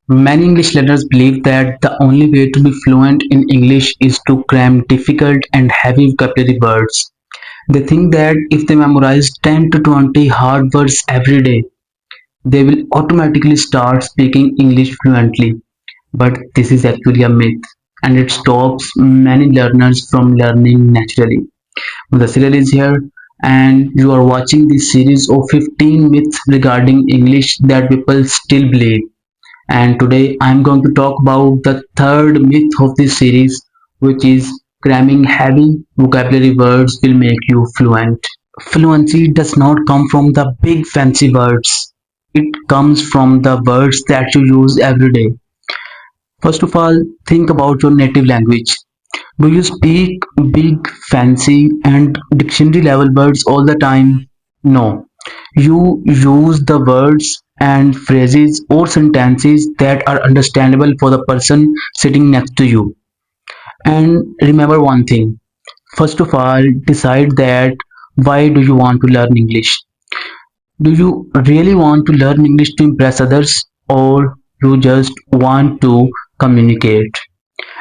Many English learners believe that the only way to be fluent in English is to cram difficult and heavy vocabulary words. They think that if they memorize 10 to 20 hard words every day, they will automatically start speaking English fluently. But this is actually a myth, and it stops many learners from learning naturally. Modassir Ali is here, and you are watching this series of 15 myths regarding English that people still believe. And today I'm going to talk about the third myth of this series, which is cramming heavy vocabulary words will make you fluent. Fluency does not come from the big fancy words. It comes from the words that you use every day. First of all, think about your native language. Do you speak big, fancy, and dictionary level words all the time? No. You use the words and phrases or sentences that are understandable for the person sitting next to you. And remember one thing. First of all, decide that why do you want to learn English? Do you really want to learn English to impress others, or you just want to communicate?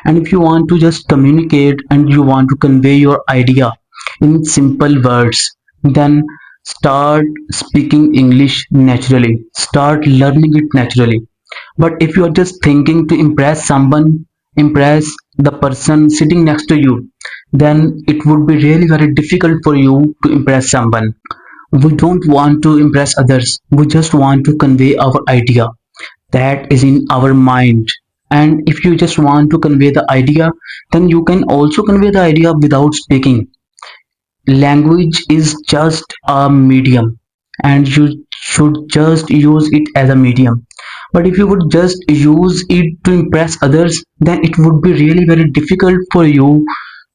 And if you want to just communicate and you want to convey your idea in simple words, then start speaking English naturally. Start learning it naturally. But if you are just thinking to impress someone, impress the person sitting next to you, then it would be really very difficult for you to impress someone. We don't want to impress others. We just want to convey our idea that is in our mind. And if you just want to convey the idea, then you can also convey the idea without speaking. Language is just a medium, and you should just use it as a medium. But if you would just use it to impress others, then it would be really very difficult for you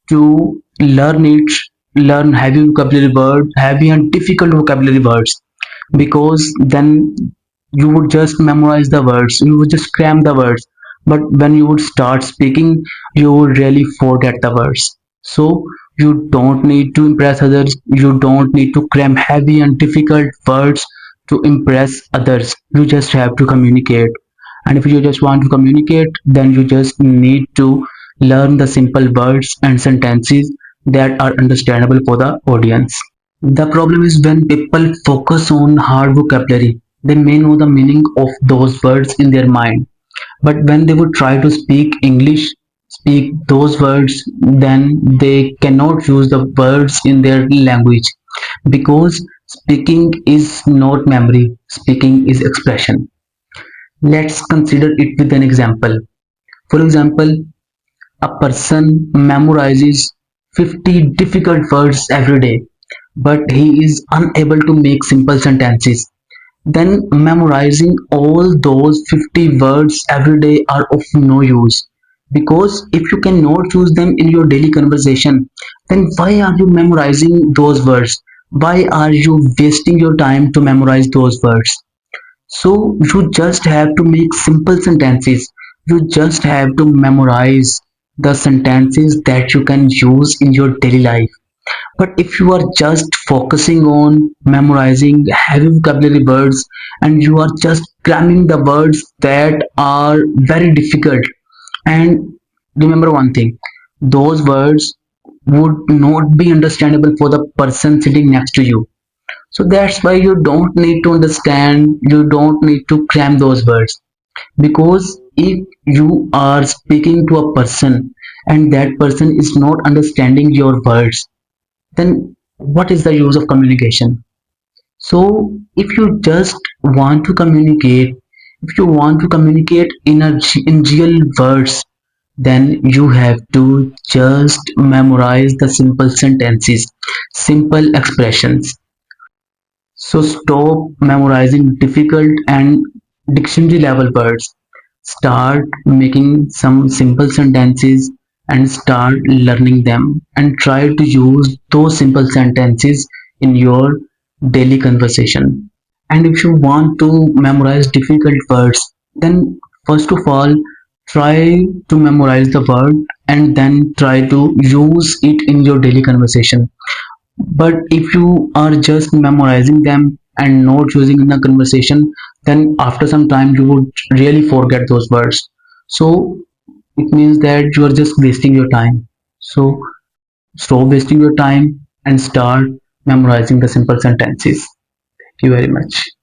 to learn it, learn heavy vocabulary words, heavy and difficult vocabulary words, because then you would just memorize the words, you would just cram the words, but when you would start speaking, you would really forget the words. So you don't need to impress others, you don't need to cram heavy and difficult words to impress others. You just have to communicate. And if you just want to communicate, then you just need to learn the simple words and sentences that are understandable for the audience. The problem is when people focus on hard vocabulary, they may know the meaning of those words in their mind, but when they would try to speak English, speak those words, then they cannot use the words in their language, because speaking is not memory, speaking is expression. Let's consider it with an example. For example, a person memorizes 50 difficult words every day, but he is unable to make simple sentences. Then memorizing all those 50 words every day are of no use. Because if you cannot use them in your daily conversation, then why are you memorizing those words? Why are you wasting your time to memorize those words? So you just have to make simple sentences. You just have to memorize the sentences that you can use in your daily life. But if you are just focusing on memorizing heavy vocabulary words and you are just cramming the words that are very difficult, and remember one thing, those words would not be understandable for the person sitting next to you. So that's why you don't need to understand, you don't need to cram those words. Because if you are speaking to a person and that person is not understanding your words, then what is the use of communication? So if you just want to communicate, if you want to communicate in real words, then you have to just memorize the simple sentences, simple expressions. So stop memorizing difficult and dictionary level words. Start making some simple sentences and start learning them, and try to use those simple sentences in your daily conversation. And if you want to memorize difficult words, then first of all try to memorize the word and then try to use it in your daily conversation. But if you are just memorizing them and not using in a conversation, then after some time you would really forget those words. So it means that you are just wasting your time. So stop wasting your time and start memorizing the simple sentences. Thank you very much.